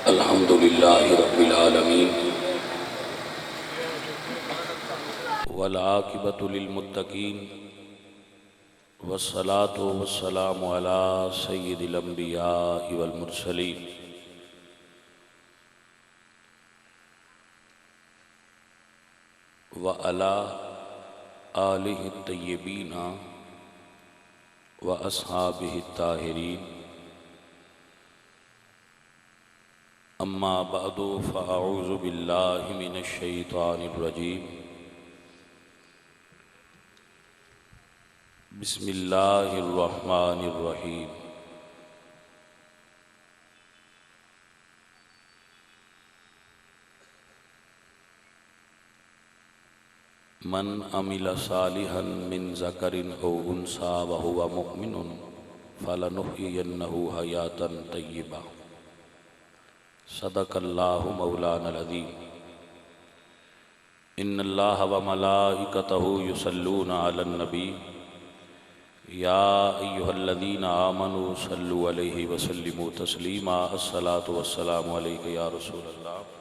الحمد لله رب العالمين والعاقبة للمتقين والصلاة والسلام على سيد الأنبياء والمرسلين وعلى آله الطيبين وأصحابه الطاهرين أما بعد فأعوذ بالله من الشيطان الرجيم بسم الله الرحمن الرحيم من عمل صالحا من ذكر أو أنثى وهو مؤمن فلنحيينه حياة طيبة صدق الله مولانا العظيم إن الله وملائكته يصلون على النبي يا أيها الذين آمنوا صلوا عليه وسلموا تسليما الصلاة والسلام عليك يا رسول الله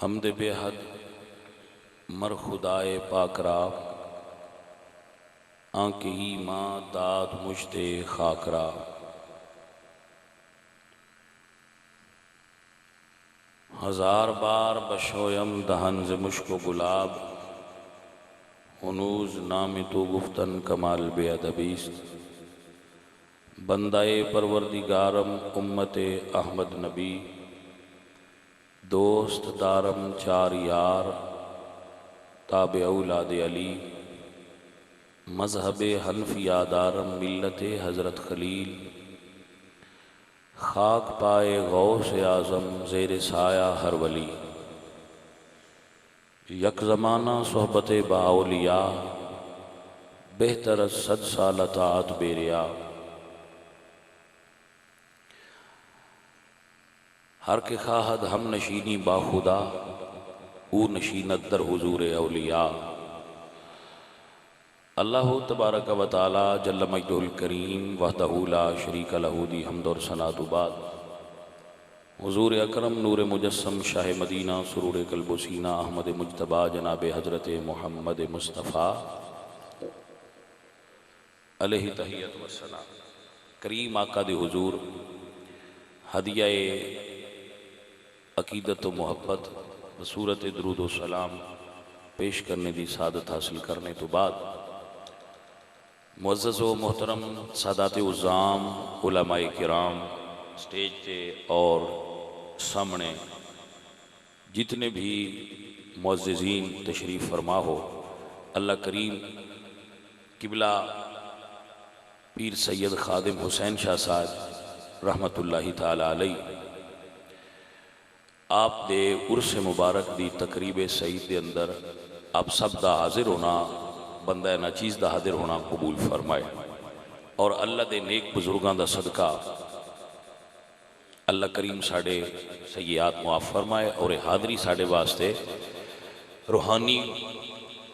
حمد بے حد مر خدائے پاک را آنکھ ایماں داد مجھ خاک را ہزار بار بشویم دہن ز مشک و گلاب ہنوز نام تو گفتن کمال بے ادبیست بندہ پروردگارم امت احمد نبی دوست دارم چار یار تابع اولاد علی مذہب حنفیہ دارم ملت حضرت خلیل خاک پائے غوث اعظم زیر سایہ ہر ولی یک زمانہ صحبت با اولیاء بہتر از 100 سال طاعت بے ریا ہر کے خواہد ہم نشینی با خدا او نشینت در حضور اولیاء اللہ تبارک و تعالی جل مجدہ الکریم وحدہ لا شریک لہ دی حمد اور ثناء بعد حضور اکرم نور مجسم شاہ مدینہ سرور قلب و سینہ احمد مجتبی جناب حضرت محمد مصطفیٰ علیہ تحیت و ثناء کریم آقا دی حضور ہدیہ عقیدت و محبت بصورت درود و سلام پیش کرنے دی سعادت حاصل کرنے تو بعد معزز و محترم سادات عظام علماء کرام سٹیج تے اور سامنے جتنے بھی معززین تشریف فرما ہو اللہ کریم قبلہ پیر سید خادم حسین شاہ صاحب رحمت اللہ تعالی علیہ آپ دے عرس مبارک دی تقریب سعید دے اندر آپ سب دا حاضر ہونا بندہ ناچیز دا حاضر ہونا قبول فرمائے اور اللہ دے نیک بزرگاں دا صدقہ اللہ کریم ساڑے سیئات معاف فرمائے اور حاضری ساڑے واسطے روحانی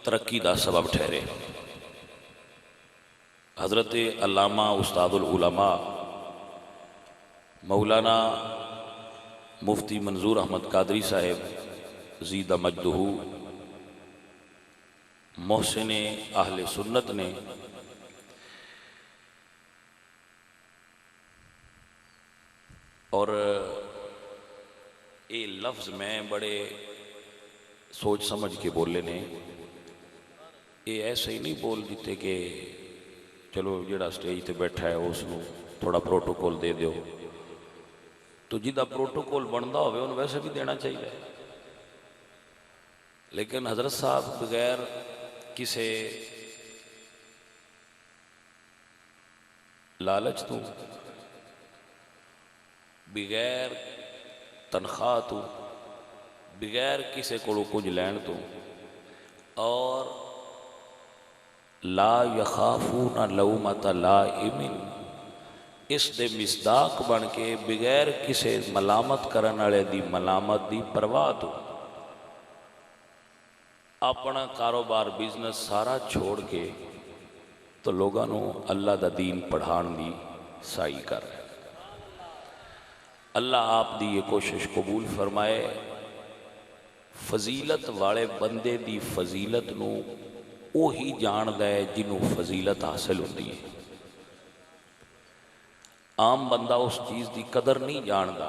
ترقی دا سبب ٹھہرے حضرت علامہ استاد العلماء مولانا مفتی منظور احمد قادری صاحب زیدہ مجدہ محسن اہل سنت نے اور یہ لفظ میں بڑے سوچ سمجھ کے بولے نے یہ ایسے ہی نہیں بول دیتے کہ چلو جڑا سٹیج تے بیٹھا ہے اس کو تھوڑا پروٹوکول دے دیو تو جدہ پروٹوکول بندہ ہوئے انہوں ویسے بھی دینا چاہیے لیکن حضرت صاحب بغیر کسے لالچ تو بغیر تنخواہ تو بغیر کسے کو کچھ لین تو اور لا یخافون لومۃ لائم اس دے مصداق بن کے بغیر کسے ملامت کرن والے دی ملامت دی پرواہ تو اپنا کاروبار بزنس سارا چھوڑ کے تو لوگوں نو اللہ دا دین پڑھان دی سائی کر رہے. اللہ آپ دی یہ کوشش قبول فرمائے. فضیلت والے بندے دی فضیلت نو وہی جان دے جنوں فضیلت حاصل ہوتی ہے. عام بندہ اس چیز دی قدر نہیں جاندا.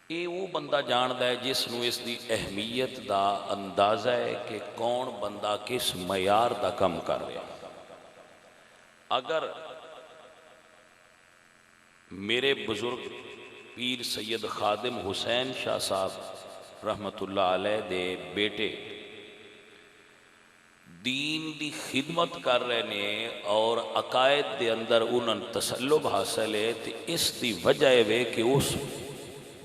یہ وہ بندہ جاندا ہے جس نو اس دی اہمیت دا اندازہ ہے کہ کون بندہ کس معیار دا کم کر رہا. اگر میرے بزرگ پیر سید خادم حسین شاہ صاحب رحمت اللہ علیہ دے بیٹے دین دی خدمت کر رہے نے اور عقائد دے اندر انہوں نے تسلب حاصل ہے تو اس دی وجہ ہے کہ اس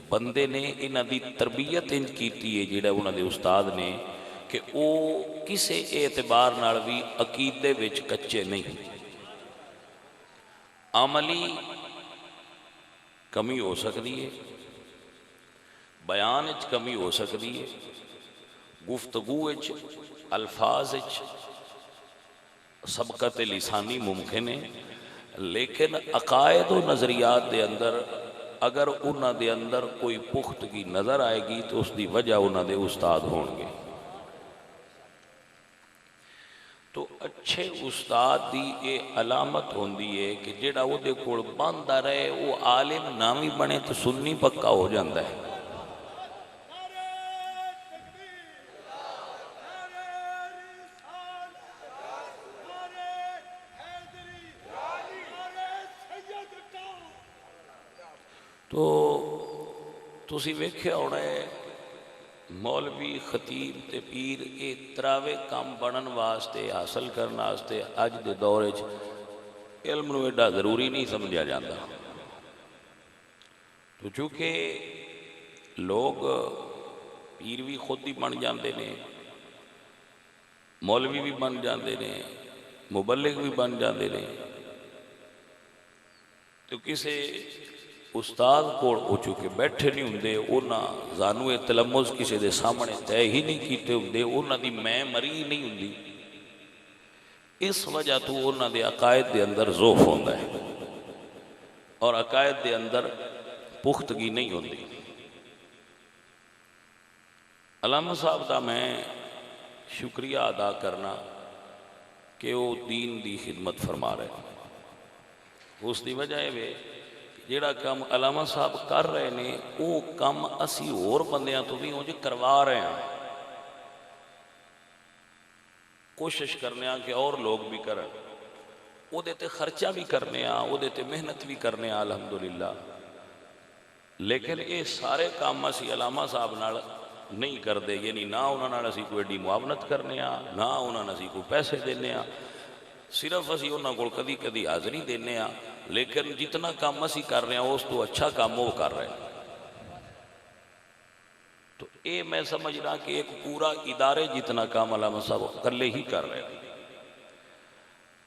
بندے نے انہاں دی تربیت انج کیتی ہے جڑا انہاں دے استاد نے کہ او کسے اعتبار نال بھی عقیدے وچ کچے نہیں. عملی کمی ہو سکتی ہے, بیان وچ کمی ہو سکتی ہے, گفتگو وچ الفاظ وچ سبقت لسانی ممکن ہے, لیکن عقائد و نظریات دے اندر اگر انہاں دے اندر کوئی پختگی نظر آئے گی تو اس دی وجہ انہاں دے استاد ہون گے. تو اچھے استاد دی یہ علامت ہوندی ہے کہ جڑا وہ دے کول باندا رہے وہ عالم نامی بنے تو سنی پکا ہو جاندہ ہے. تو تسی ویکھیا ہونا ہے مولوی خطیب تے پیر اے تراوے کام بنن واسطے حاصل کرنا واسطے اج دے دورے علم نو ایڈا ضروری نہیں سمجھا جاتا. تو چونکہ لوگ پیر بھی خود ہی بن جاندے نے, مولوی بھی بن جاندے نے, مبلغ بھی بن جاندے نے, تو کسے استاد کوڑ ہو چکے بیٹھے نہیں ہوندے انہاں زانوے تلمز کسی دے سامنے طے ہی نہیں کیتے ہوندے, انہاں دی میں مری نہیں ہوندی. اس وجہ تو انہاں دے عقائد دے اندر ذوف ہوندہ ہے اور عقائد دے اندر پختگی نہیں ہوندی. علامہ صاحب دا میں شکریہ ادا کرنا کہ وہ دین دی خدمت فرما رہے ہیں. اس دی وجہ ہے جیڑا کام علامہ صاحب کر رہے ہیں وہ کام اسی اور بندیاں تو بھی انج کروا رہے ہیں. کوشش کرنے ہیں کہ اور لوگ بھی کریں, وہ دیتے خرچہ بھی کرنے ہیں, وہ دیتے محنت بھی کرنے ہیں الحمدللہ. لیکن یہ سارے کام اسی علامہ صاحب نال نہیں کر دے, یعنی نہ انہوں نے اسی کوئی ایڈی معاونت کرنے ہیں, نہ انہوں نے اسی کوئی پیسے دینے ہیں, صرف اسی انہوں کو کدی کدی حاضری دینے ہیں. لیکن جتنا کام اسی کر رہے ہیں اس تو اچھا کام وہ کر رہے ہیں. تو اے میں سمجھ رہا کہ ایک پورا ادارے جتنا کام علامہ صاحب کلے ہی کر رہے ہیں.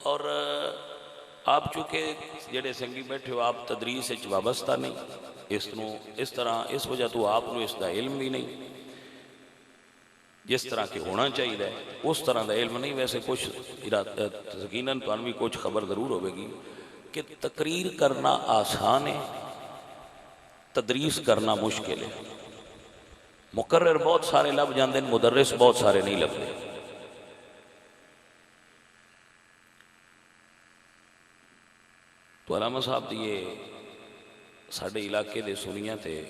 اور آپ چونکہ جڑے سنگی بیٹھے ہو آپ تدریس وابستہ نہیں, اس طرح اس وجہ تو آپ نے اس دا علم بھی نہیں جس طرح کہ ہونا چاہیے اس طرح دا علم نہیں. ویسے کچھ یقیناً تو بھی کچھ خبر ضرور ہوئے گی کہ تقریر کرنا آسان ہے, تدریس کرنا مشکل ہے. مقرر بہت سارے لب جاندے, مدرس بہت سارے نہیں لبتے. تو علامہ صاحب دیئے ساڑھے علاقے دے سنیاں تے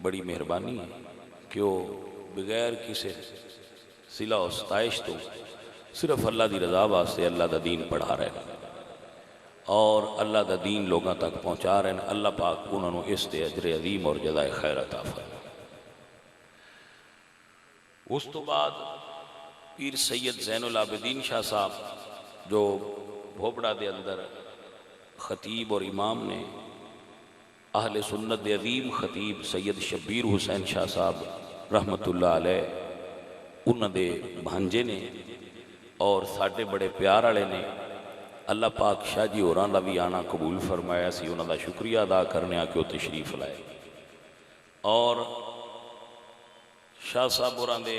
بڑی مہربانی ہے کہ وہ بغیر کسی صلہ و ستائش تو صرف اللہ دی رضا واسطے اللہ دا دین پڑھا رہے ہیں اور اللہ دا دین لوگاں تک پہنچا رہے ہیں. اللہ پاک انہوں نے اس دے اجر عظیم اور جزائے خیر عطا فرمائے. اس تو بعد پیر سید زین العابدین شاہ صاحب جو بھوبڑا دے اندر خطیب اور امام نے, اہل سنت دے عظیم خطیب سید شبیر حسین شاہ صاحب رحمت اللہ علیہ انہوں دے بھانجے نے اور ساڑھے بڑے پیار والے نے. اللہ پاک شاہ جی ہوراں دا بھی آنا قبول فرمایا, سی انہوں دا شکریہ ادا کرنے کہ وہ تشریف لائے. اور شاہ صاحب ہوراں دے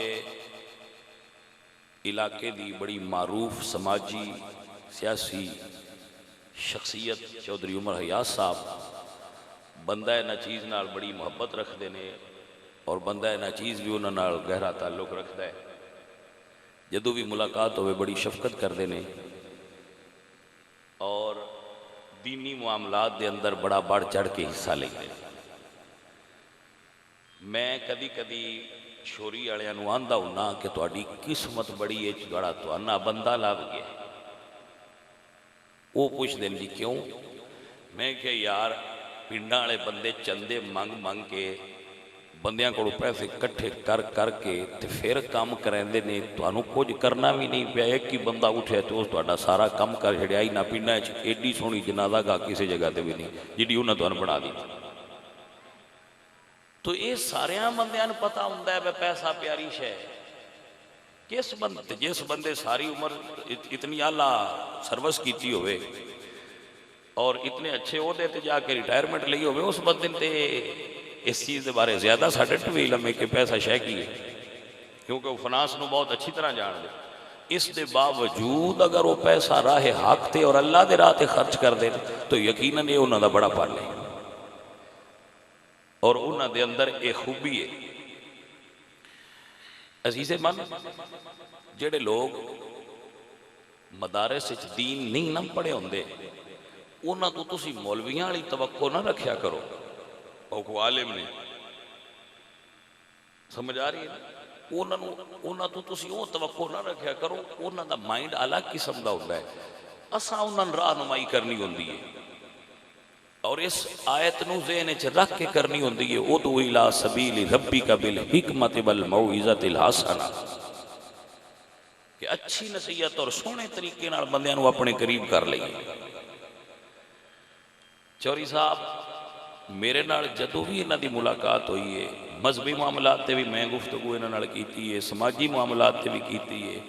علاقے دی بڑی معروف سماجی سیاسی شخصیت چودھری عمر حیات صاحب بندہ ناچیز نال بڑی محبت رکھتے ہیں اور بندہ ناچیز بھی انہاں نال گہرا تعلق رکھتا ہے. جدو بھی ملاقات ہوئے بڑی شفقت کرتے ہیں اور دینی معاملات دے اندر بڑا بڑھ چڑھ کے حصہ لیتے ہیں. میں کدی کدی چھوری والے آندا ہونا کہ تہاڈی قسمت بڑی ہے تہاڈا بندہ لب گیا. وہ پوچھتے ہیں جی کیوں؟ میں کہ یار پنڈاں والے بندے چندے منگ منگ کے بندیاں کو پیسے کٹھے کر کر کے تے پھر کام کریندے نے. تانوں کچھ کرنا بھی نہیں پیا، ایک ہی بندہ اٹھے تو تہاڈا سارا کام کر چھڑیا ہی نہ. پنڈاں وچ ایڈی سونی جنازہ گاہ کسی جگہ تے بھی نہیں جیڑی انہاں تانوں بنا دی. تو یہ سارے بندیاں نوں پتہ ہوندا ہے پیسہ پیاری شے ہے. کس بندے جس بندے ساری عمر اتنی اعلیٰ سروس کیتی ہوئے اور اتنے اچھے عہدے تے جا کے ریٹائرمنٹ لئی ہوئے، اس بندے تے اس چیز دے بارے زیادہ ساڈے تے علم ہے کہ پیسہ شے کی ہے، کیونکہ وہ فنانس نو بہت اچھی طرح جان دے. اس دے باوجود اگر وہ پیسہ راہ حق تے اور اللہ دے راہ تے خرچ کر دے تو یقیناً یہ انہاں دا بڑا پل ہے اور انہاں دے اندر ایک خوبی ہے. عزیز من، جڑے لوگ مدارس دین نہیں نہ پڑھے ہوندے انہاں تو تسی مولویاں والی توقع نہ رکھیا کرو. او کو عالم نے سمجھ آ رہی ہے؟ انہاں تو تسی وہ توقع نہ رکھیا کرو. انہاں دا مائنڈ الگ قسم دا ہوتا ہے. اساں انہاں رہنمائی کرنی ہوندی ہے اور اس آیت نو ذہن وچ رکھ کے کرنی ہوندی ہے. ادعو الی سبیل ربک بالحکمۃ والموعظۃ الحسنہ، کہ اچھی نصیحت اور سونے طریقے نال بندیاں نو اپنے قریب کر لئیے. چوری صاحب میرے نال جدو بھی انہاں دی ملاقات ہوئی ہے، مذہبی معاملات تے بھی میں گفتگو انہاں نال کیتی ہے، سماجی معاملات تے بھی کیتی ہے،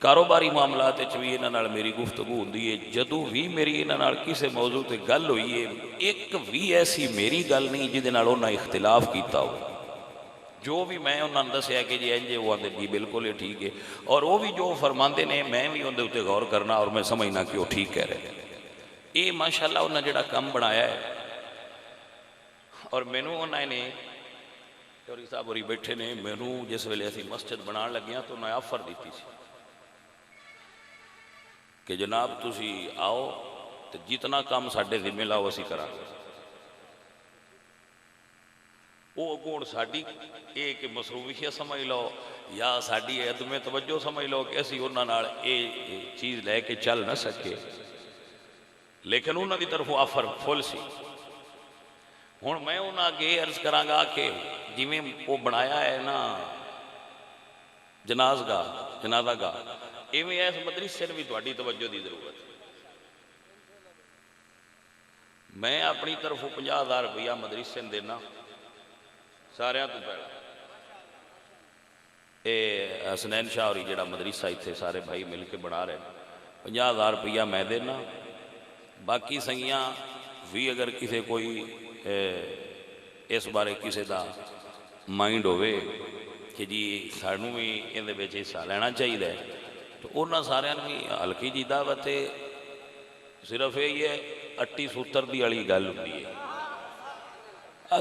کاروباری معاملات بھی انہاں نال میری گفتگو ہوندی ہے. جدو بھی میری انہاں نال کسے موضوع تے گل ہوئی ہے، ایک بھی ایسی میری گل نہیں جدے نال انہاں اختلاف کیتا ہو. جو بھی میں انہاں نے دسیا کہ جی انجے وہ آندے جی بالکل یہ ٹھیک ہے، اور وہ بھی جو فرماندے نے میں بھی اندے اتے غور کرنا اور میں سمجھنا کہ وہ ٹھیک کہہ رہے ہیں. یہ ماشاءاللہ انہاں جڑا کم بنایا ہے اور مینوں انہاں نے چوری صاحب ہوری بیٹھے نے مینوں جس ویلے اسی مسجد بنان لگیاں تو انہاں آفر دیتی سی کہ جناب تسی آؤ تو جتنا کام ساڈے ذمہ لاؤ اسی کرا گے. وہ اگوں ساڈی یہ کہ مصروفیت سمجھ لو یا ساڈی عدم توجہ سمجھ لو کہ اسی انہاں نال یہ چیز لے کے چل نہ سکے، لیکن انہاں دی طرف آفر فل سی. ہن میں انہاں اگے عرض کراں گا کہ جویں وہ بنایا ہے نا جنازہ گاہ، ایویں اس مدرسے بھی تہاڈی توجہ دی ضرورت ہے. میں اپنی طرف 50,000 روپیہ مدرسے نوں دینا سارے تو پہلا. اے حسنین شاہ ہوری جڑا مدرسہ اتنے سارے بھائی مل کے بنا رہے ہیں، 50,000 روپیہ میں دینا. باقی سنگیاں بھی اگر کسی کوئی اس بارے کسی دا مائنڈ ہوئے کہ جی سانوں بھی اندے وچ حصہ لینا چاہیے تو انہاں سارے بھی ہلکی جی دعوت ہے. صرف یہ ہے اٹی سوتر دی والی گل ہوندی ہے،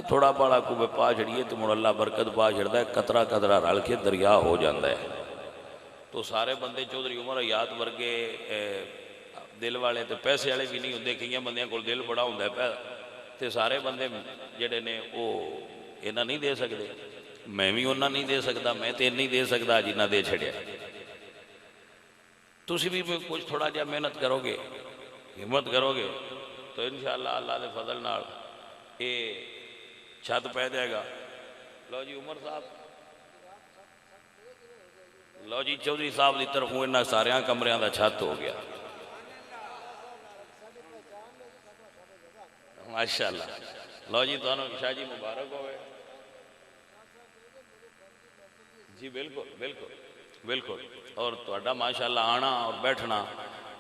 تھوڑا بڑا کو پا چھڑیے تو مڑ اللہ برکت پا چھڑتا ہے، قطرہ قطرہ رل کے دریا ہو جاتا ہے. تو سارے بندے چودھری عمر حیات ورگے دل والے تو پیسے والے بھی نہیں ہوندے، کئی بندیاں کول دل بڑا ہوندا ہے تے سارے بندے جڑے نے وہ انہاں نہیں دے سکتے. میں بھی انہاں نہیں دے سکتا، میں تے نہیں دے سکتا جنہ دے چھڑیا. تسی بھی کچھ تھوڑا جہا محنت کرو گے، ہمت کرو گے تو انشاءاللہ اللہ دے فضل نال یہ چھت پہ جائے گا. لو جی عمر صاحب، لو جی چودھری صاحب دی طرفوں انہاں ساریاں کمریاں دا چھت ہو گیا ماشاءاللہ. لو جی تانوں شاہ جی مبارک ہوئے. جی بالکل بالکل بالکل. اور تہاڈا ماشاءاللہ آنا اور بیٹھنا،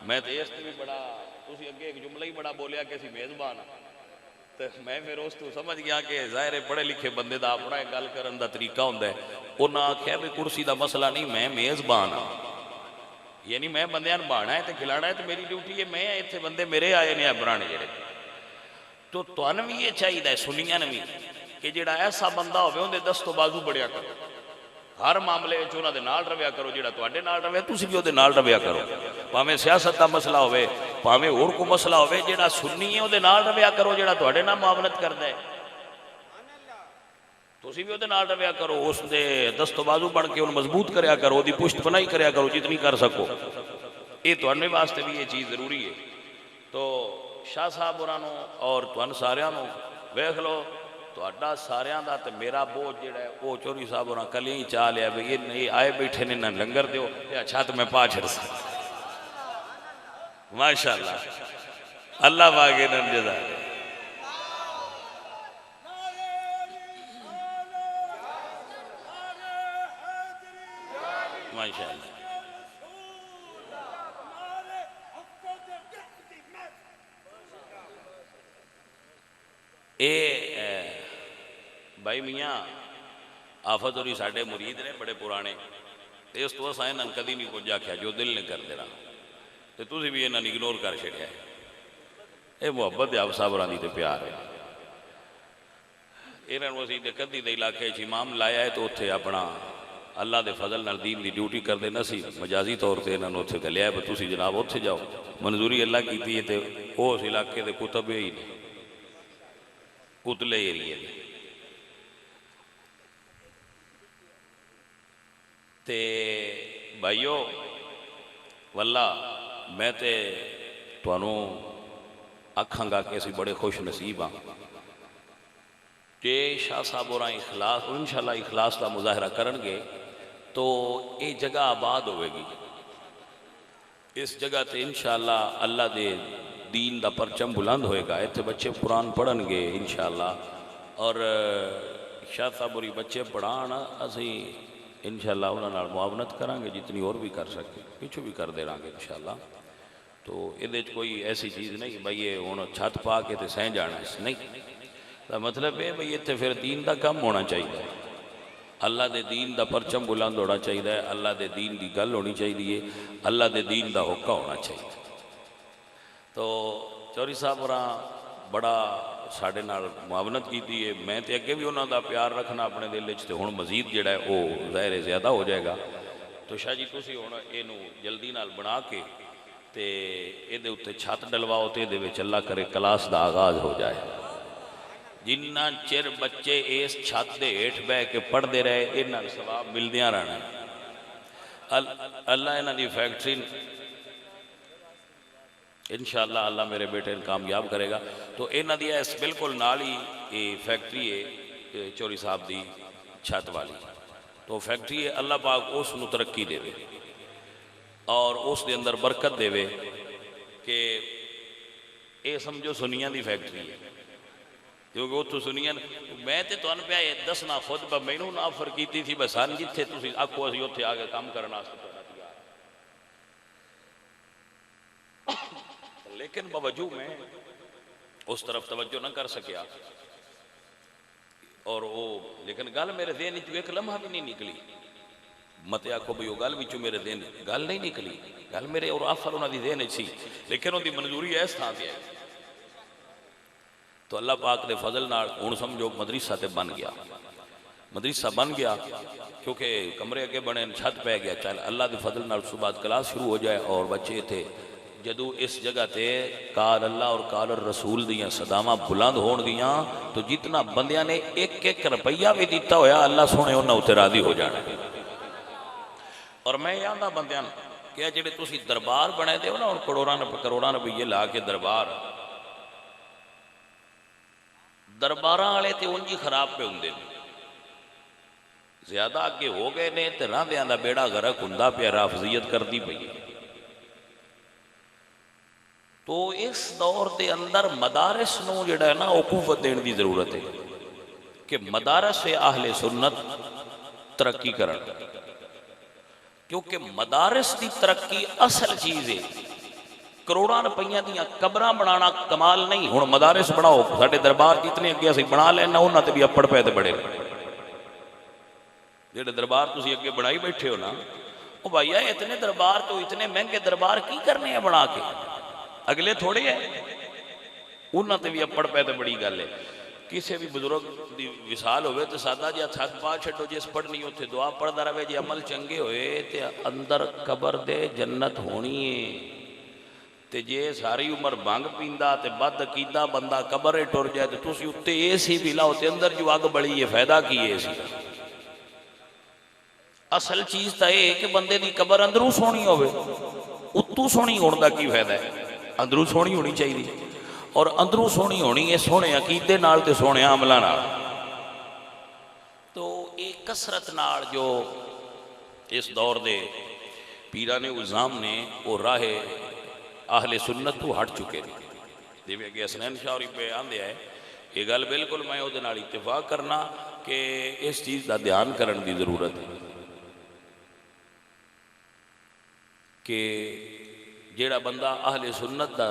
میں تو اس بھی بڑا تسی اگے ایک جملہ ہی بڑا بولیا کہ اسی میزبان ہاں. تو میں پھر اس تو سمجھ گیا کہ ظاہر ہے پڑھے لکھے بندے دا اپنا ایک گل کرن دا طریقہ ہوندا ہے. انہاں آکھیا بھی کرسی دا مسئلہ نہیں، میں میزبان ہاں، یعنی میں بندیاں نبھانا ہے تے کھلانا ہے تے میری ڈیوٹی ہے، میں ایتھے بندے میرے آئے نے برانے جڑے. تو تانوں بھی یہ چاہیے سنیاں نے بھی کہ جڑا ایسا بندہ ہوئے اندے دست و بازو بڑھیا کرو، ہر معاملے وچ انہاں دے نال رویا کرو، جڑا تواڈے نال رویا تسی بھی اودے نال رویا کرو. پاویں سیاست دا مسئلہ ہوئے، پاویں اور کو مسئلہ ہوئے، جڑا سنی ہے اودے نال رویا کرو، جڑا تواڈے نال معاونت کردا ہے تسی بھی اودے نال رویا کرو، اس دے دست و بازو بن کے ان مضبوط کریا کرو، دی پشت پناہی کریا کرو جتنی کر سکو. یہ تواڈے واسطے بھی یہ چیز ضروری ہے. تو شاہ صاحب اورانو اور تواڈے ساریاں نو ویکھ لو، تواڈا ساریاں دا تے میرا بوجھ جڑا ہے وہ چوری صاحب اوراں کلی ہی چاہ لیا بھی یہ آئے بیٹھے نے نہ لنگر دیو تے چھت میں پا چھڑ سا. ماشاءاللہ اللہ باغے نن جزا دے. ماشاءاللہ بھائی میاں آفت ہوری ساڑھے مرید نے بڑے پرانے، اس تو سائیں نن کدی نہیں کچھ آکھیا جو دل نے کر دینا تے تسی بھی انہاں اگنور کر چھڑیا ہے. اے محبت ہے آپ صاحب رانی تے پیار ہے. انہاں وسیع دے کدی دے علاقے چ امام لایا ہے تو اتھے اپنا اللہ دے فضل نال دین دی ڈیوٹی کر دینا سی. مجازی طور تے انہاں اتھے گلیا ہے پر تسی جناب اتھے جاؤ، منظوری اللہ کیتی ہے تے اس علاقے دے کتب ہی نہیں اتلے ایریے دے. تے بھائیو واللہ میں تے توانوں اکھاں گا کہ اسی بڑے خوش نصیب ہاں کہ شاہ صاحب اور اخلاص اور انشاءاللہ اخلاص کا مظاہرہ کرن گے تو یہ جگہ آباد ہوئے گی. اس جگہ تے انشاءاللہ اللہ دے دین دا پرچم بلند ہوئے گا. ایتھے بچے قرآن پڑھن گے انشاءاللہ اور شاہ صاحب اور بچے پڑھانا اسی انشاءاللہ انہاں نال معاونت کریں گے جتنی اور بھی کر سکے، پیچھو بھی کر دے رہاں گے انشاءاللہ. تو یہ کوئی ایسی چیز نہیں بھئی یہ ہن چھت پا کے تے سہیں جانا ہے نہیں. دا مطلب ہے بھئی اتنے پھر دین دا کم ہونا چاہیے، اللہ دے دین دا پرچم بلند ہونا چاہیے، اللہ دے دین دی گل ہونی چاہیے، اللہ دے دین دا حکم ہونا چاہیے. تو چوری صاحب ہوراں بڑا ساڑھے نال معاونت کی ہے. میں تے اگے بھی انہاں دا پیار رکھنا اپنے دل وچ تے ہن مزید جڑا ہے وہ ظاہر زیادہ ہو جائے گا. تو شاہ جی تسی ہن اینو جلدی نال بنا کے تے اے دے اوتے چھت ڈلواؤ تے دے وچ اللہ کرے کلاس دا آغاز ہو جائے. جنہ چر بچے اس چھت دے ہیٹھ بہ کے پڑھ دے رہے انہاں ثواب ملدیاں رہنا. اللہ انہاں دی فیکٹری انشاءاللہ اللہ میرے بیٹے کامیاب کرے گا. تو انہاں دی اس بالکل نال ہی فیکٹری ہے چوری صاحب دی چھت والی. تو فیکٹری ہے اللہ پاک اس نو ترقی دے وے اور اس دے اندر برکت دے وے کہ اے سمجھو سنیاں دی فیکٹری ہے. کیونکہ وہ تو سنیاں میں تے تو ان پہ دسنا خود با میں نوں آفر کیتی تھی بس ہن جتھے تسی آکھو اسی اوتھے آگے کام کرنا واسطے لیکن باوجود میں اس طرف توجہ نہ کر سکیا اور وہ لیکن گل میرے ذہن وچ ایک لمحہ بھی نہیں نکلی. مت آکھو بھئی وہ گل وچوں میرے ذہن گل نہیں نکلی، گل میرے اور آفر انہاں دی ذہن وچ سی لیکن ان دی منظوری اس تھاں تے ہے. تو اللہ پاک دے فضل نال ہن سمجھو مدرسہ تے بن گیا، مدرسہ بن گیا کیونکہ کمرے اگے بنے چھت پہ گیا. چل اللہ دے فضل نال صبح کلاس شروع ہو جائے اور بچے تھے جدو اس جگہ تے قال اللہ اور قال الرسول دیاں صدامہ بلند ہون گیاں تو جتنا بندیاں نے ایک ایک روپیہ بھی دیتا ہویا اللہ سونے انہاں اتنے راضی ہو جانا. اور میں یہاں بندیاں کہ جڑے تسی دربار بنے دے ہو نا اور کروڑاں روپیے لا کے درباراں والے تے انجی خراب پہ ہوندے زیادہ اگے ہو گئے نے تے راندیاں دا بیڑا غرق ہوندا پیا، رافضیت کردی پئی. تو اس دور دے اندر مدارس نو جڑا ہے نا قوت دین دی ضرورت ہے کہ مدارس اہل سنت ترقی کرن کیونکہ مدارس دی ترقی اصل چیز ہے. کروڑاں روپیاں دیاں قبراں بنانا کمال نہیں. ہن مدارس بناؤ, ساڈے دربار جتنے اگے اسی بنا لینا, انہاں تے بھی اپڑ پے تے بڑے جڑے دربار تسی اگے بنائی بیٹھے ہو نا, او بھائیا اتنے دربار تو اتنے مہنگے دربار کی کرنے ہیں بنا کے, اگلے تھوڑے ہیں, انہاں تے بھی اپڑ پے تے بڑی گل ہے. کسی بھی بزرگ دی وصال ہوئے تو سادہ جہاں تھک پا چھڈو, جس پڑھنی اتنے دعا پڑھدا رہے, جی عمل چنگے ہوئے تے اندر قبر دے جنت ہونی ہے. تے جے ساری عمر بھنگ پیندا تے بد عقیدہ بندہ قبر ٹر جائے تے تسی اتے اے سی بھی لاؤ تے اندر جو اگ بڑی ہے, فائدہ کی ہے سی. اصل چیز تا اے کہ بندے دی قبر اندروں سونی ہوئے, اتوں سونی ہون دا کی فائدہ ہے, اندروں سونی ہونی چاہیے. اور اندروں سونی ہونی ہے سونے عقیدے نال تے سونے عملاں نال. تو ایک کثرت نال جو اس دور دے پیران الزام نے وہ راہ اہل سنت تو ہٹ چکے ہیں. جویں کہ حسنین شاوری پہ آندے ہے, یہ گل بالکل میں وہ نال اتفاق کرنا کہ اس چیز دا دھیان کرن دی ضرورت ہے کہ جیڑا بندہ اہل سنت دا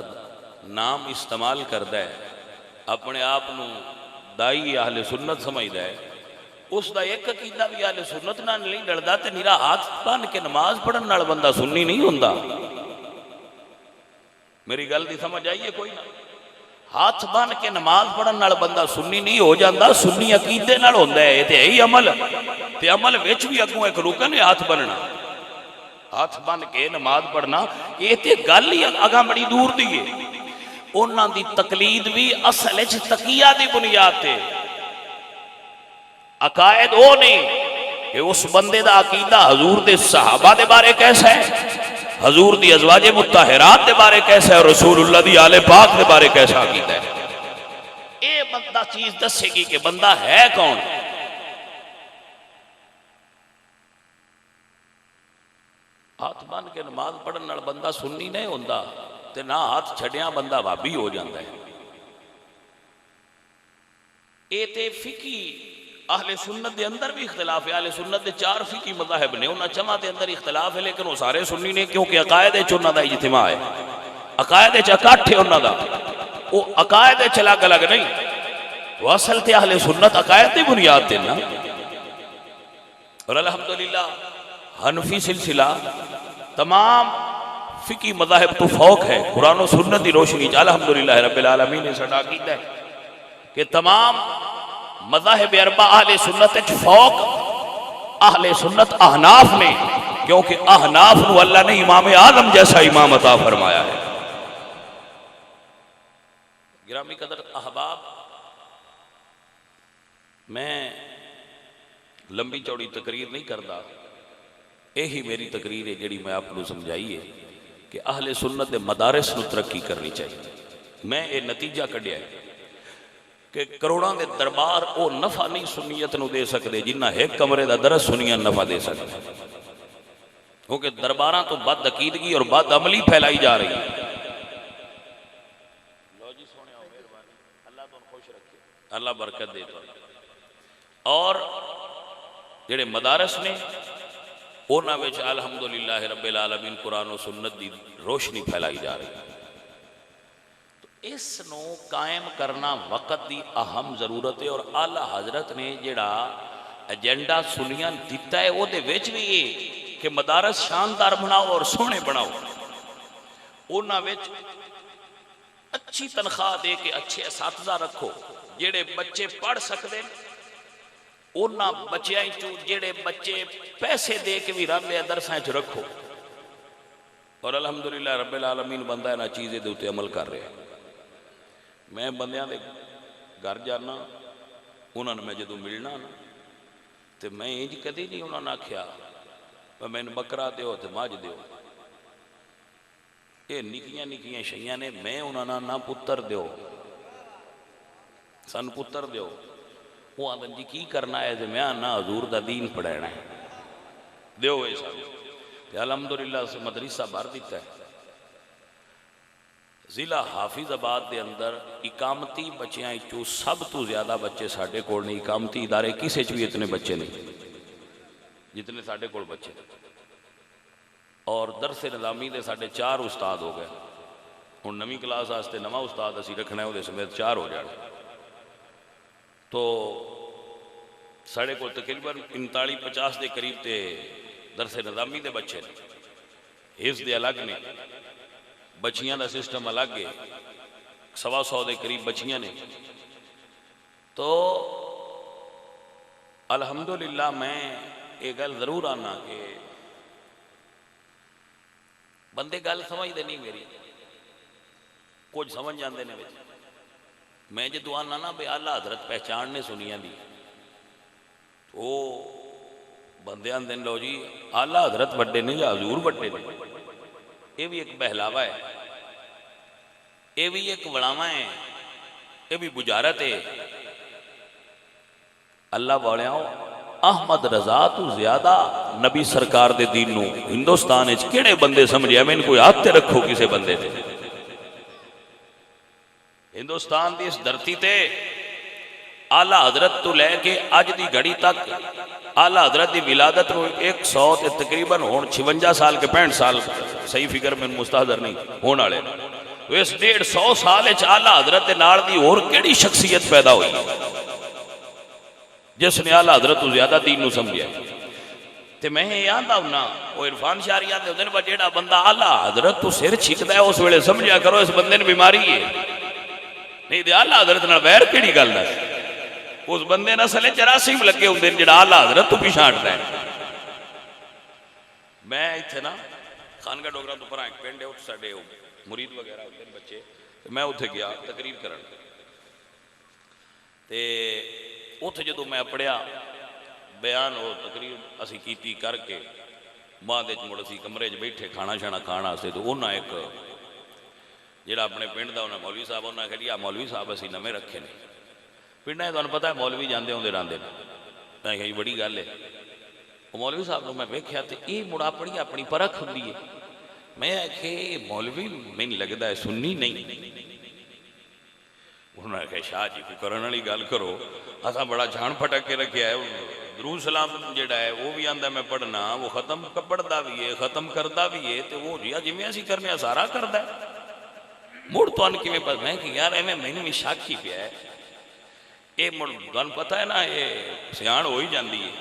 نام استعمال کردا ہے, اپنے آپ دائی اہل سنت سمجھدا ہے, اس دا ایک عقیدہ بھی اہل سنت نال نہیں لڑدا تے نیرا ہاتھ بن کے نماز پڑھن نال بندہ سنی نہیں ہوندا. میری گل دی سمجھ آئیے کوئی نہ, ہاتھ بن کے نماز پڑھن نال بندہ سنی نہیں ہو جاندا, سنی عقیدے نال ہوندا ہے. تے یہی عمل تے عمل وچ بھی اگوں ایک رکن ہے ہاتھ بننا, ہاتھ بن کے نماز پڑھنا, یہ تے گل ہی اگاں بڑی دور دی ہے. انہاں دی تقلید بھی اصل وچ تقیہ دی بنیاد تے, عقائد وہ نہیں کہ اس بندے دا عقیدہ حضور دے صحابہ دے بارے کیسا ہے, حضور دی ازواج مطہرات دے بارے کیسا ہے, اور رسول اللہ دی آل پاک دے بارے کیسا عقیدہ ہے. اے بندہ چیز دسے گی کہ بندہ ہے کون. ہاتھ بن کے نماز پڑھن نال بندہ سنی نہیں ہوندا تے نہ ہاتھ چھڑیاں بندہ وابی ہو جاندا ہے. اے تے فقی اہل سنت دے اندر بھی اختلاف ہے. اہل سنت دے 4 فقی مذاہب نے, انہاں چماں دے اندر اختلاف ہے, لیکن وہ سارے سنی نے کیونکہ عقائد وچ انہاں دا اجتماع ہے, عقائد وچ اکٹھ ہے انہاں دا, وہ عقائد وچ الگ الگ نہیں. وہ اصل تے اہل سنت عقائد دی بنیاد تے نا. اور الحمدللہ حنفی سلسلہ تمام فقی مذاہب تو فوق ہے, قرآن و سنت دی روشنی چ الحمدللہ رب العالمین نے سٹا کیتا ہے کہ تمام مذاہب اربع اہل سنت فوق اہل سنت احناف نے, کیونکہ احناف نو اللہ نے امام اعظم جیسا امام عطا فرمایا ہے. گرامی قدر احباب, میں لمبی چوڑی تقریر نہیں کرتا, یہی میری تقریر ہے جڑی میں آپ کو سمجھائی ہے کہ اہل سنت دے مدارس نو ترقی کرنی چاہیے. میں یہ نتیجہ کڈیا ہے کہ کروڑاں دے دربار او نفع نہیں سنیت نو دے سکتے جنہ ایک کمرے دا درس سنیاں نفع دے سکتے, کیونکہ درباراں تو بد عقیدگی اور بد عملی پھیلائی جا رہی ہے. لو جی سونے اللہ تو خوش رکھے, اللہ برکت دے. اور جڑے مدارس نے انہاں وچ الحمدللہ رب العالمین قرآن و سنت دی روشنی پھیلائی جا رہی ہے. اس نو قائم کرنا وقت دی اہم ضرورت ہے, اور اعلی حضرت نے جڑا ایجنڈا سنیاں دیتا ہے وہ دے وچ بھی یہ کہ مدارس شاندار بناؤ اور سونے بناؤ, انہاں وچ اچھی تنخواہ دے کے اچھے اساتذہ رکھو, جڑے بچے پڑھ سکتے انہاں بچیاں چوں جڑے بچے پیسے دے کے بھی رب درساں چ رکھو. اور الحمدللہ رب العالمین بندہ انہاں چیزیں دے اتے عمل کر رہے ہیں. میں بندیاں دے گھر جانا, انہوں نے میں جدوں ملنا نا تو میں انج کدی نہیں انہوں نے آکھیا میں بکرا دیو تے ماج دیو, یہ نکیاں نکیاں شیاں نے. میں انہوں نے نہ پتر دیو, سن پتر دیو. وہ آدھن جی کی کرنا ہے تو میں نہ حضور دا دین پڑھائنا ہے, دیو ایسا. الحمدللہ سے مدرسہ بھر دیتا ہے. ضلع حافظ آباد دے اندر اقامتی بچیاں چوں سب تو زیادہ بچے ساڈے کول نہیں. اقامتی ادارے کسے چ بھی اتنے بچے نہیں جتنے ساڈے کول بچے. اور درس نظامی دے ساڈے 4 استاد ہو گئے, ہوں نویں کلاس واسطے نواں استاد اسی رکھنا ہے، وہ سمیت 4 ہو جان، تو ساڑھے کو تقریباً 39-50 دے قریب تے درس نظامی دے بچے نے، حفظ دے الگ نے، بچیاں دا سسٹم الگ ہے، 100 دے قریب بچیاں نے. تو الحمدللہ میں یہ گل ضرور آنا کہ بندے گل سمجھتے نہیں میری، کچھ سمجھ جاندے نے بچ. میں جدو آنا نا بے آلہ حضرت پہچان نے سنیاں دی، تو بندے آندے لو جی آلہ حضرت بڑے نے یا حضور بڑے نے. یہ بھی ایک بہلاوا ہے، یہ بھی ایک وڑاوا ہے، یہ بھی بجارت ہے. اللہ والیاں احمد رضا تو زیادہ نبی سرکار دے دین نو ہندوستان وچ کیڑے بندے سمجھیا؟ میں کوئی ہاتھ تے رکھو کسے بندے تے. ہندوستان دی اس دھرتی تے آلہ حضرت تو لے کے اج دی گھڑی تک آلہ حضرت دی ولادت نو 100 تے تقریباً ہون 56 سال کے 65 سال صحیح فکر میں مستحضر نہیں ہون والے، تو اس 150 سال وچ آلہ حضرت دے نال دی اور کیڑی شخصیت پیدا ہوئی جس نے آلہ حضرت تو زیادہ دین نو سمجھیا؟ تے میں یہ آندا ہوں نا، وہ عرفان شاعری آندے ہوندے نے جیڑا بندہ آلہ حضرت تو سر چھکدا ہے اس ویلے سمجھیا کرو اس بندے نے بیماری ہے. نہیں تے آلہ حضرت نال ویر کیڑی گل ہے؟ اس بندے نسل جراثیم لگے ہوندے نے جڑا آلہ حضرت تو پیچھے ہٹدا ہے. میں ایتھے نا خانگاہ ڈوگرا تو پرا ایک پنڈ ہے، اوتھے ساڈے مرید وغیرہ ہوندے نے بچے، میں اوتھے گیا تقریر کرن، تے اوتھے جدو میں پڑھیا بیان ہو تقریر اسی کیتی کر کے ماں دے مڑ اسی کمرے چ بیٹھے کھانا شانا کھانا واسطے، تو انہاں ایک جڑا اپنے پنڈ دا انہاں مولوی صاحب انہاں کہا جی مولوی صاحب اسی نویں رکھے نے پنڈاں تانوں پتہ ہے مولوی جاندے ہوندے راندے نے. میں کہا جی بڑی گل ہے. وہ مولوی صاحب نو میں ویکھیا تے یہ مڑا اپنی اپنی پرکھ ہوندی ہے. میں کہ مولوی مینوں لگدا ہے سنی نہیں. انہوں نے کہا شاہ جی کوئی کرن والی گل کرو، اساں بڑا جھان پھٹک کے رکھیا ہے. درود سلام جڑا ہے وہ بھی آندا میں پڑھنا، وہ ختم پڑھدا بھی ہے ختم کردا بھی ہے، تے وہ جی جویں اسی کرنے سارا کردا ہے. مڑ تانوں کیویں پتہ؟ میں کہ یار ایویں مینوں بھی شک ہی پیا ہے. یہ مڑ تانوں پتہ ہے نا یہ سیاح ہو ہی جاندی ہے.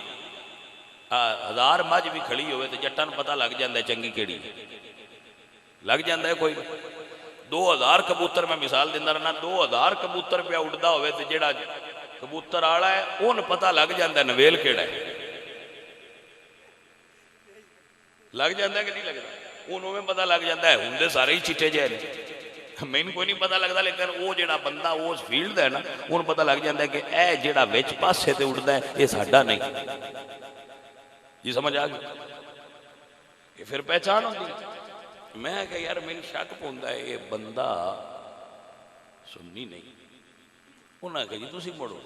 1000 مجھ بھی کھڑی ہوئے تے جٹاں نوں پتہ لگ جاندا ہے چنگی کیڑی لگ جاندا ہے. کوئی 2000 کبوتر میں مثال دینا رہنا، 2000 کبوتر پہ اڑتا ہوئے تو جڑا کبوتر آڑا ہے اُن پتہ لگ جاندہ ہے نویل کیڑا ہے. لگ جاندہ ہے کہ نہیں لگتا؟ انہوں میں پتہ لگ جاندہ ہے ہندے سارے ہی چٹے جائے نے. میں ان کوئی نہیں پتہ لگتا، لیکن وہ جڑا بندہ وہ اس فیلڈ ہے نا ان پتہ لگ جاندہ ہے کہ اے جڑا ویچ پاس سے تے اڑتا ہے یہ ساڈا نہیں. یہ سمجھ آگئی؟ یہ پھر پہچان ہوتی ہے. میں کہ یار میں شک پوندا ہے یہ بندہ سنی نہیں. انہوں نے کہا جی تسی مڑو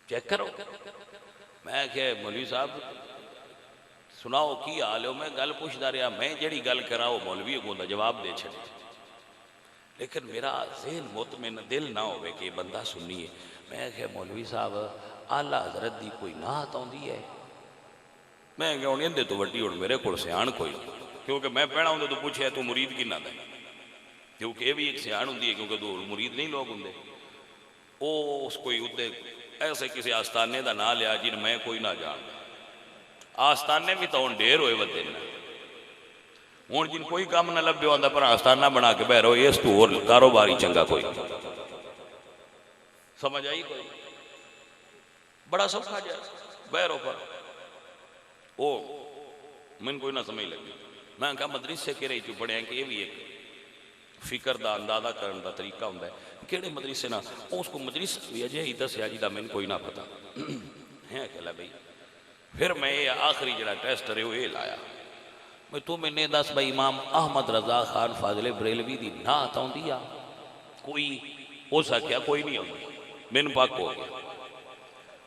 چیک کرو. میں کہ مولوی صاحب سناؤ کی حال ہے؟ میں گل پوچھدا رہا، میں جڑی گل کرا وہ مولوی کو جواب دے چھڑے، لیکن میرا ذہن مطمئن دل نہ ہوئے کہ یہ بندہ سنی ہے. میں کہ مولوی صاحب آلہ حضرت دی کوئی نعت آندی ہے؟ میں کہ اندے تو وڈی ہن میرے کول سیاح کوئی، کیونکہ میں پڑھا ہوں تو پوچھے تو مرید کی نہ دے، کیونکہ یہ بھی ایک سیاح ہوندی ہے، کیونکہ دو مرید نہیں لوگ ہوندے. او اس کوئی ادھے ایسے کسی آستانے دا نہ لیا جن میں کوئی نہ جان. آستانے بھی تو ڈھیر ہوئے ودے نے، ہوں جن کوئی کام نہ لبے ہوندہ پر آستانہ بنا کے بہ رہو، اس تو اور کاروباری چنگا کوئی. سمجھ آئی کوئی؟ بڑا سوکھا جائے بہ رہو پر او من کوئی نہ سمجھ لگی. میں کہا مدرسے کے رہی چو پڑھے ہیں کہ یہ بھی ایک فکر دا اندازہ کرنے دا طریقہ ہوندہ ہے. کیڑے مدرسے نہ اس کو مدرسہ بھی اجے ہی دسیا جی دا من کوئی نہ پتا ہے کہ بھئی. پھر میں یہ آخری جڑا ٹیسٹ رہے وہ یہ لایا، میں تو میں نے دس بھائی امام احمد رضا خان فاضل بریلوی دی نعت آندی آ؟ کوئی ہو سکیا کوئی نہیں ہوندی. من پاک ہو گیا.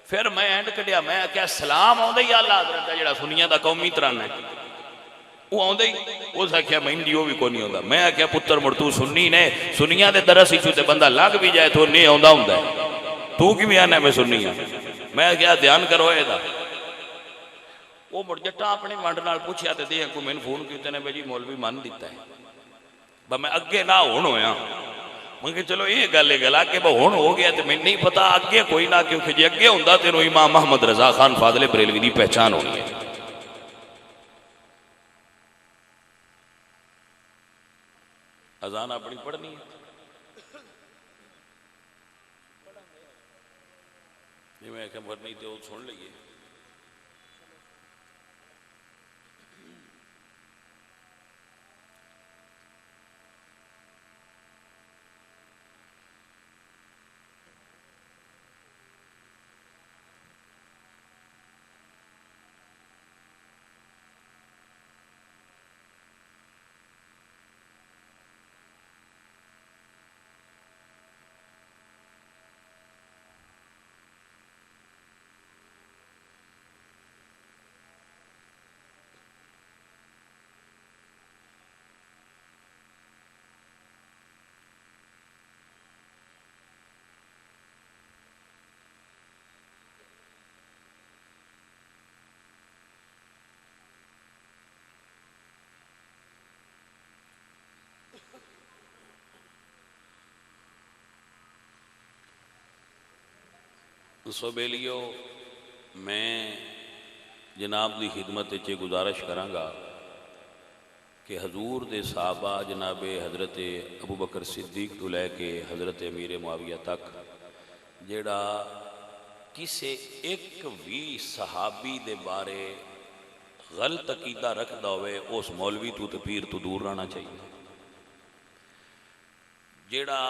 پھر میں اینڈ کٹیا، میں کیا سلام آندہ ہی اللہ حضرت دا جڑا سنیا دا قومی ترانہ ہے وہ آندہ ہی وہ سکیا میں انڈیو بھی کو نہیں ہوندہ. میں کیا پتر مرتو سنی نے سنیا دے درس ہی چھوٹے بندہ لگ بھی جائے تو نہیں آندہ ہوندہ ہے. تو کی بھی آنا میں سنی ہوں. میں کیا دھیان کرو اے دا. وہ مڑ جٹا اپنے وانڈ نال پوچھیا تے دے کو میں فون کیتے نے بھئی مولوی مان دیتا ہے. میں اگے نہ ہون ہویا میں کہ چلو یہ گل گلا کہ ہون ہو گیا تو میں نہیں پتا اگے کوئی نہ، کیونکہ جی اگے ہوندا تینوں امام محمد رضا خان فاضل بریلوی دی پہچان ہونی ہے۔ اذان اپنی پڑھنی ہے جی میں کہ پڑھنی تو سن لئیے۔ سوبیلیو میں جناب دی خدمت چے گزارش کرانگا کہ حضور دے صحابہ جناب حضرت ابو بکر صدیق تو لے کے حضرت امیر معاویہ تک جیڑا کسے ایک بھی صحابی دے بارے غلط عقیدہ رکھدا ہوئے اس مولوی تو پیر تو دور رہنا چاہیے۔ جیڑا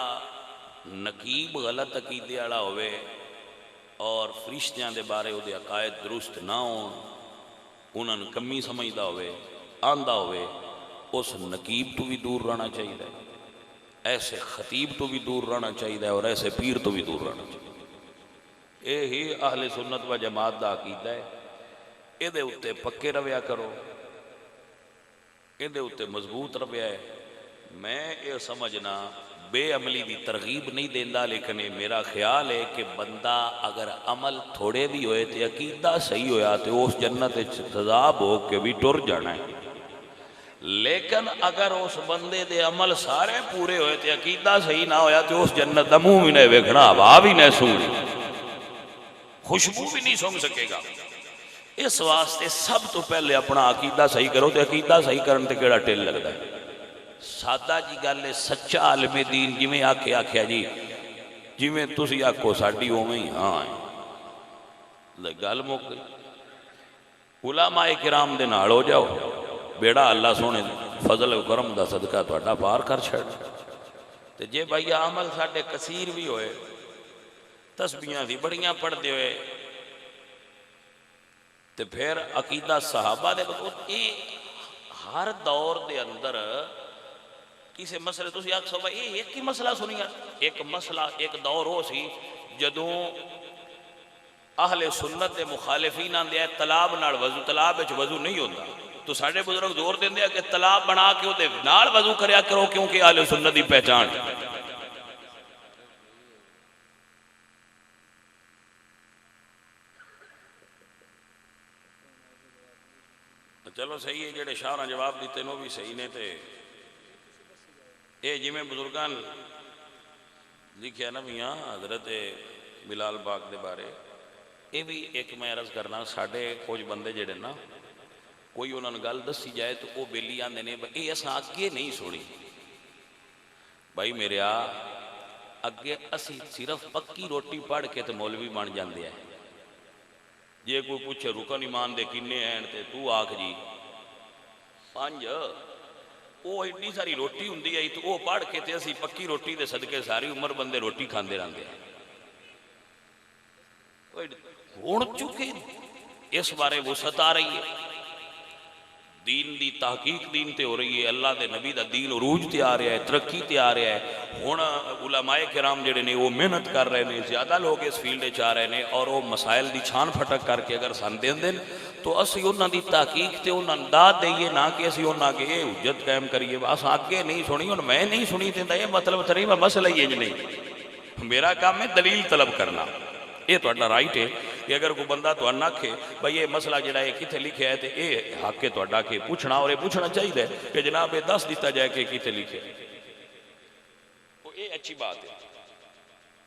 نقیب غلط عقیدے والا ہوئے اور فرشتیاں دے بارے وہ دے عقائد درست نہ ہون انہاں نے کمی سمجھدا ہوئے آندہ ہوئے اس نقیب تو بھی دور رہنا چاہیے، ایسے خطیب تو بھی دور رہنا چاہیے اور ایسے پیر تو بھی دور رہنا چاہیے۔ اے ہی اہل سنت و جماعت دا عقیدہ ہے، اے دے اتے پکے رویا کرو، اے دے اتے مضبوط رویا ہے۔ میں یہ سمجھنا بے عملی دی ترغیب نہیں دیندہ، لیکن میرا خیال ہے کہ بندہ اگر عمل تھوڑے بھی ہوئے تے عقیدہ صحیح ہویا تے اس جنت تذاب ہو کے بھی ٹر جانا ہے، لیکن اگر اس بندے دے عمل سارے پورے ہوئے تے عقیدہ صحیح نہ ہویا تے اس جنت دا منہ بھی نہیں ویکھنا، ہوا بھی نہیں سونی، خوشبو بھی نہیں سونگ سکے گا۔ اس واسطے سب تو پہلے اپنا عقیدہ صحیح کرو تے عقیدہ صحیح کرن تے کیڑا ٹل لگتا ہے۔ سادہ جی گل ہے، سچا عالم دین جی آکھیا جی جی میں تسی آکھو ساڈی اوویں ہی ہاں گل مک گئی۔ علماء کرام دے نال ہو جاؤ، بیڑا اللہ سونے فضل و کرم دا صدقہ تہاڈا پار کر چھڑ۔ تے جے بھائی عمل ساڈے کثیر بھی ہوئے، تسبیحاں دی بڑیاں پڑھدے ہوئے، تے پھر عقیدہ صحابہ دے یہ ہر دور دے اندر کسی مسئلے تسی آکھ سو بھائی ایک ہی مسئلہ سنیا، ایک مسئلہ ایک دور ہو سی جدوں اہل سنت دے مخالفین آندے ہیں طلاب نال وضو، طلاب وچ وضو نہیں ہوندا، تو ساڈے بزرگ زور دیندے ہیں کہ طلاب بنا کے اودے نال وضو کریا کرو کیونکہ اہل سنت دی پہچان۔ چلو صحیح ہے، جڑے شاہ جواب دیتے نو بھی صحیح نے تے اے جی میں بزرگان لکھیا نا میاں حضرت بلال پاک دے بارے، اے بھی ایک میں عرض کرنا ساڑھے کچھ بندے جڑے نا کوئی انہوں نے گل دسی جائے تو وہ بیلی آندے نے اے اساں اگے نہیں سوڑی بھائی میرے اگے اسی صرف پکی روٹی پڑھ کے تے مولوی بن جاندے ہیں۔ جے کوئی پوچھے رکن ایمان دے کنے ہیں تے تو آکھ جی 5، وہ اتنی ساری روٹی ہوندی ہے تو وہ پڑھ کے تے اسی پکی روٹی دے صدقے ساری عمر بندے روٹی کھاندے رہندے ہیں۔ ہون چکے اس بارے وسعت آ رہی ہے، دین دی تحقیق دین تے ہو رہی ہے، اللہ دے نبی دا دین عروج تے آ رہا ہے، ترقی تے آ رہا ہے۔ ہون علماء کرام جڑے نے وہ محنت کر رہے ہیں، زیادہ لوگ اس فیلڈ چاہ رہے ہیں اور وہ مسائل دی چھان پھٹک کر کے اگر سن دین دیں تو اسی انہاں دی تحقیق تے انہاں داد دئیے، نہ کہ اسی انہاں کے یہ حجت قائم کریے بس آگے نہیں سنی اور میں نہیں سنی دیندہ، یہ مطلب تھا نہیں میں مسئلہ ہی نہیں، میرا کام ہے دلیل طلب کرنا۔ یہ تو اڈا رائٹ ہے کہ اگر کوئی بندہ تو نہ کھے بھئی یہ مسئلہ جڑا ہے کتے لکھے ہے تو یہ حق ہے تو اڈا کے پوچھنا، اور یہ پوچھنا چاہیے کہ جناب یہ دس دیتا جائے کہ کتے لکھے۔ اچھی بات ہے،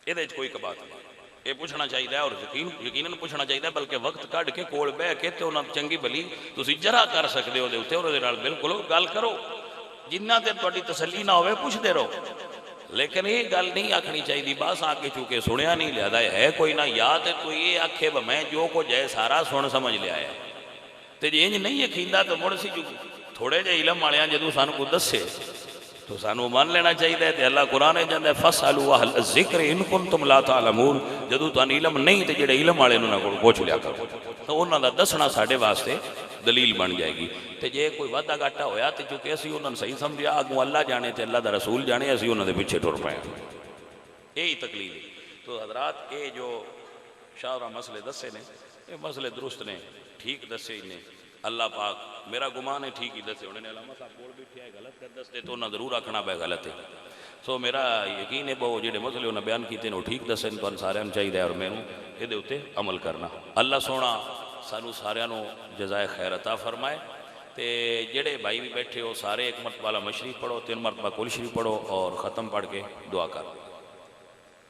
یہ کوئی کبات نہیں، یہ پوچھنا چاہیے اور یقیناً پوچھنا چاہیے، بلکہ وقت کڈ کے کول بہ کے تے انہاں چنگی بھلی تسی جرا کر سکتے ہو دے تے اور دے نال بالکل گل کرو، جنہ تے تہاڈی تسلی نہ ہوئے پوچھتے رہو، لیکن یہ گل نہیں آکھنی چاہیے بس آ کے چونکہ سنیا نہیں لیا ہے کوئی نہ، یا تے کوئی یہ آکھے میں جو کچھ ہے سارا سن سمجھ لیا ہے، تے جے انج نہیں یقیندا تو مڑ سی جو تھوڑے جے علم والے جدوں سانو کو دسے تو سانو مان لینا چاہیے تے اللہ قرآن جاندا ہے فاسالوا اہل الذکر ان کنتم لا تعلمون، جدوں تانوں علم نہیں تے جڑے علم والے انہاں کول پوچھ لیا کرو، تو انہاں دا دسنا ساڈے واسطے دلیل بن جائے گی، تے جے کوئی وعدہ گھاٹا ہویا تے چونکہ اسی انہاں صحیح سمجھیا اگوں اللہ جانے تے اللہ دا رسول جانے اسی انہاں دے پیچھے ٹر پئے، یہی تکلیف ہے۔ تو حضرات یہ جو شاہراں مسئلے دسے نے یہ مسئلے درست نے، ٹھیک دسے نے، اللہ پاک میرا گمان ہے ٹھیک ہی دسے، انہوں نے علامہ صاحب بول بیٹھے ہیں غلط کر دستے تو انہاں ضرور آکھنا پہ غلط ہے، سو میرا یقین ہے وہ جڑے مسئلے انہوں نے بیان کیتے ہیں وہ ٹھیک دسے تو ان سارے چاہیے اور میں یہ دے اتے عمل کرنا، اللہ سونا سانو سارے جزائے خیر عطا فرمائے، تے جڑے بھائی بھی بیٹھے ہو سارے ایک مرتبہ مشریف پڑھو، 3 مرتبہ کل شریف پڑھو اور ختم پڑھ کے دعا کر